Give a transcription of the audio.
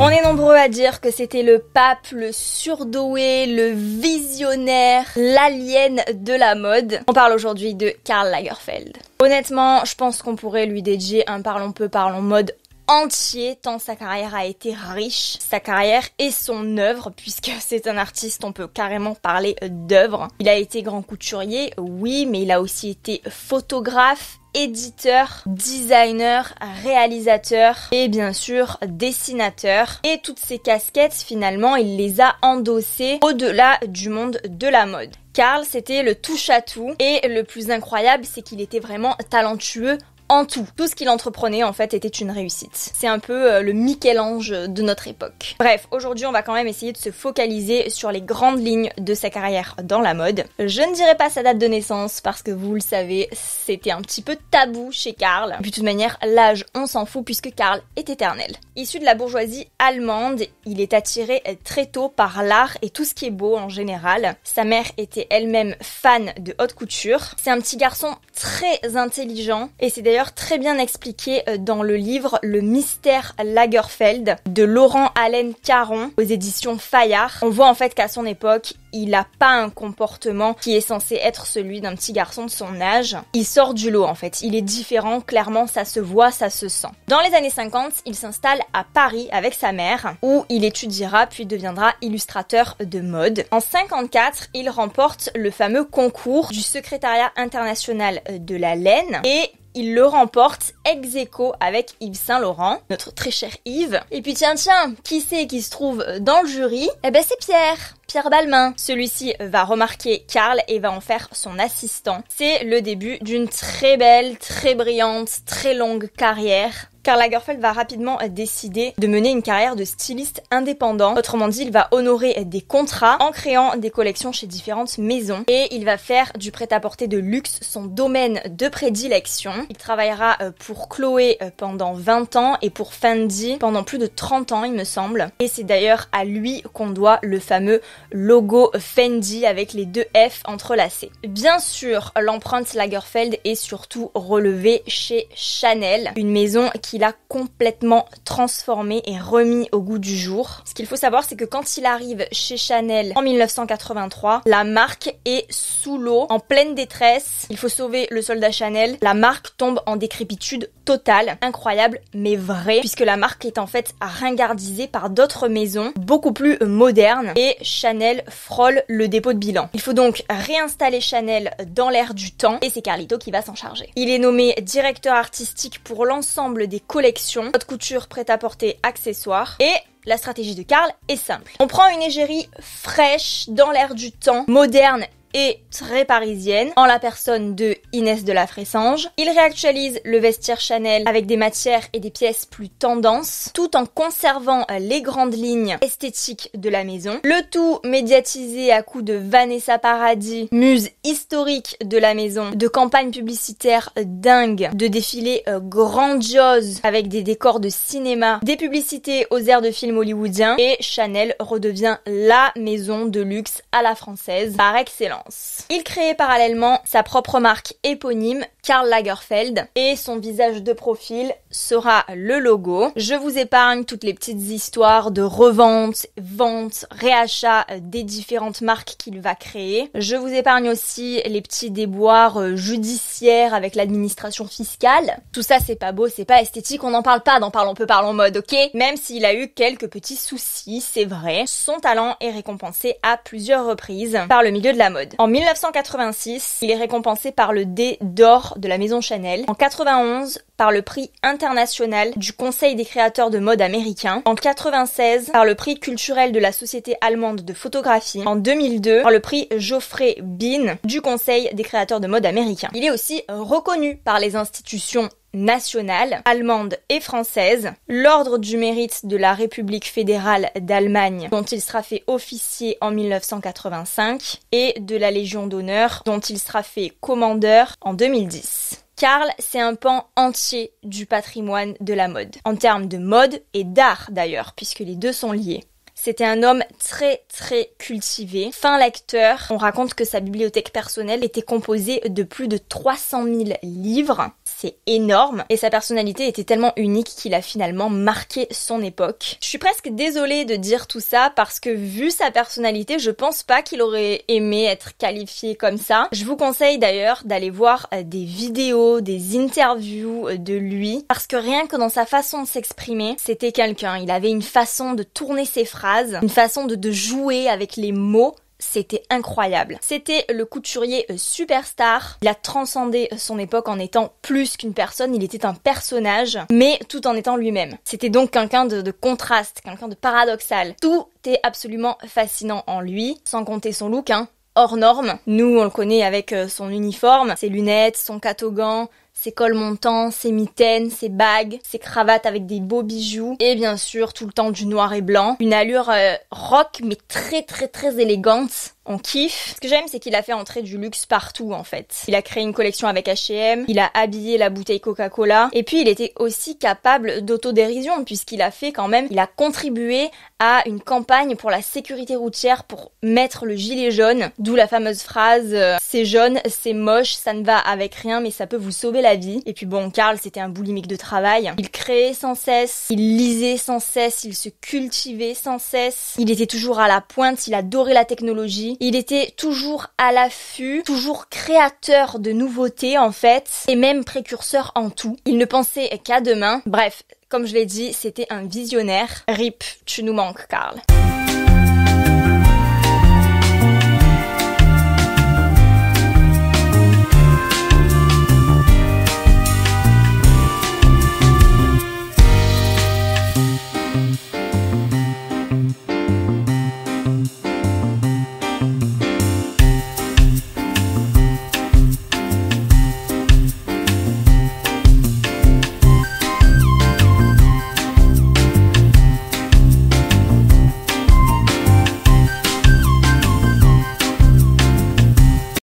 On est nombreux à dire que c'était le pape, le surdoué, le visionnaire, l'alien de la mode. On parle aujourd'hui de Karl Lagerfeld. Honnêtement, je pense qu'on pourrait lui dédier un Parlons peu, parlons mode entier, tant sa carrière a été riche, sa carrière et son œuvre, puisque c'est un artiste, on peut carrément parler d'œuvre. Il a été grand couturier, oui, mais il a aussi été photographe, éditeur, designer, réalisateur et bien sûr dessinateur. Et toutes ces casquettes, finalement, il les a endossées au-delà du monde de la mode. Karl, c'était le touche-à-tout et le plus incroyable, c'est qu'il était vraiment talentueux en tout. Tout ce qu'il entreprenait, en fait, était une réussite. C'est un peu le Michel-Ange de notre époque. Bref, aujourd'hui, on va quand même essayer de se focaliser sur les grandes lignes de sa carrière dans la mode. Je ne dirai pas sa date de naissance parce que vous le savez, c'était un petit peu tabou chez Karl. De toute manière, l'âge, on s'en fout puisque Karl est éternel. Issu de la bourgeoisie allemande, il est attiré très tôt par l'art et tout ce qui est beau en général. Sa mère était elle-même fan de haute couture. C'est un petit garçon très intelligent et c'est d'ailleurs très bien expliqué dans le livre Le Mystère Lagerfeld de Laurent Allen Caron aux éditions Fayard. On voit en fait qu'à son époque, il n'a pas un comportement qui est censé être celui d'un petit garçon de son âge. Il sort du lot en fait, il est différent, clairement ça se voit, ça se sent. Dans les années 50, il s'installe à Paris avec sa mère, où il étudiera puis deviendra illustrateur de mode. En 54, il remporte le fameux concours du secrétariat international de la laine et il le remporte ex aequo avec Yves Saint Laurent, notre très cher Yves. Et puis tiens, qui c'est qui se trouve dans le jury? Eh ben c'est Pierre Balmain. Celui-ci va remarquer Karl et va en faire son assistant. C'est le début d'une très belle, très brillante, très longue carrière. Karl Lagerfeld va rapidement décider de mener une carrière de styliste indépendant. Autrement dit, il va honorer des contrats en créant des collections chez différentes maisons et il va faire du prêt-à-porter de luxe son domaine de prédilection. Il travaillera pour Chloé pendant 20 ans et pour Fendi pendant plus de 30 ans, il me semble. Et c'est d'ailleurs à lui qu'on doit le fameux logo Fendi avec les deux F entrelacés. Bien sûr, l'empreinte Lagerfeld est surtout relevée chez Chanel, une maison qu'il a complètement transformé et remis au goût du jour. Ce qu'il faut savoir, c'est que quand il arrive chez Chanel en 1983, la marque est sous l'eau, en pleine détresse. Il faut sauver le soldat Chanel. La marque tombe en décrépitude totale, incroyable mais vrai, puisque la marque est en fait ringardisée par d'autres maisons beaucoup plus modernes et Chanel frôle le dépôt de bilan. Il faut donc réinstaller Chanel dans l'air du temps et c'est Carlito qui va s'en charger. Il est nommé directeur artistique pour l'ensemble des collections, haute couture, prêt-à-porter, accessoires et la stratégie de Karl est simple. On prend une égérie fraîche, dans l'air du temps, moderne et très parisienne, en la personne de Inès de la Fressange. Il réactualise le vestiaire Chanel avec des matières et des pièces plus tendance, tout en conservant les grandes lignes esthétiques de la maison. Le tout médiatisé à coups de Vanessa Paradis, muse historique de la maison, de campagnes publicitaires dingues, de défilés grandioses avec des décors de cinéma, des publicités aux airs de films hollywoodiens et Chanel redevient la maison de luxe à la française par excellence. Il crée parallèlement sa propre marque éponyme, Karl Lagerfeld, et son visage de profil sera le logo. Je vous épargne toutes les petites histoires de revente, vente, réachat des différentes marques qu'il va créer. Je vous épargne aussi les petits déboires judiciaires avec l'administration fiscale. Tout ça, c'est pas beau, c'est pas esthétique, on n'en parle pas dans Parlons peu, parlons mode, ok? Même s'il a eu quelques petits soucis, c'est vrai, son talent est récompensé à plusieurs reprises par le milieu de la mode. En 1986, il est récompensé par le D d'or de la maison Chanel. En 91, par le prix international du Conseil des créateurs de mode américain. En 96, par le prix culturel de la Société allemande de photographie. En 2002, par le prix Geoffrey Beene du Conseil des créateurs de mode américain. Il est aussi reconnu par les institutions nationales, allemandes et françaises, l'Ordre du mérite de la République fédérale d'Allemagne, dont il sera fait officier en 1985, et de la Légion d'honneur, dont il sera fait commandeur en 2010. Karl, c'est un pan entier du patrimoine de la mode, en termes de mode et d'art d'ailleurs, puisque les deux sont liés. C'était un homme très cultivé, fin lecteur. On raconte que sa bibliothèque personnelle était composée de plus de 300 000 livres. c'est énorme. Et sa personnalité était tellement unique qu'il a finalement marqué son époque. Je suis presque désolée de dire tout ça parce que vu sa personnalité, je pense pas qu'il aurait aimé être qualifié comme ça. Je vous conseille d'ailleurs d'aller voir des vidéos, des interviews de lui parce que rien que dans sa façon de s'exprimer, c'était quelqu'un. Il avait une façon de tourner ses phrases, une façon de jouer avec les mots. C'était incroyable. C'était le couturier superstar. Il a transcendé son époque en étant plus qu'une personne. Il était un personnage, mais tout en étant lui-même. C'était donc quelqu'un de contraste, quelqu'un de paradoxal. Tout est absolument fascinant en lui, sans compter son look, hors norme. Nous, on le connaît avec son uniforme, ses lunettes, son catogan, ses cols montants, ses mitaines, ses bagues, ses cravates avec des beaux bijoux et bien sûr tout le temps du noir et blanc. Une allure rock mais très élégante. On kiffe. Ce que j'aime, c'est qu'il a fait entrer du luxe partout, en fait. Il a créé une collection avec H&M, il a habillé la bouteille Coca-Cola, et puis il était aussi capable d'autodérision, puisqu'il a fait quand même, il a contribué à une campagne pour la sécurité routière pour mettre le gilet jaune, d'où la fameuse phrase c'est jaune, c'est moche, ça ne va avec rien, mais ça peut vous sauver la vie. Et puis bon, Karl, c'était un boulimique de travail. Il créait sans cesse, il lisait sans cesse, il se cultivait sans cesse, il était toujours à la pointe, il adorait la technologie. Il était toujours à l'affût, toujours créateur de nouveautés en fait, et même précurseur en tout. Il ne pensait qu'à demain. Bref, comme je l'ai dit, c'était un visionnaire. RIP, tu nous manques, Karl.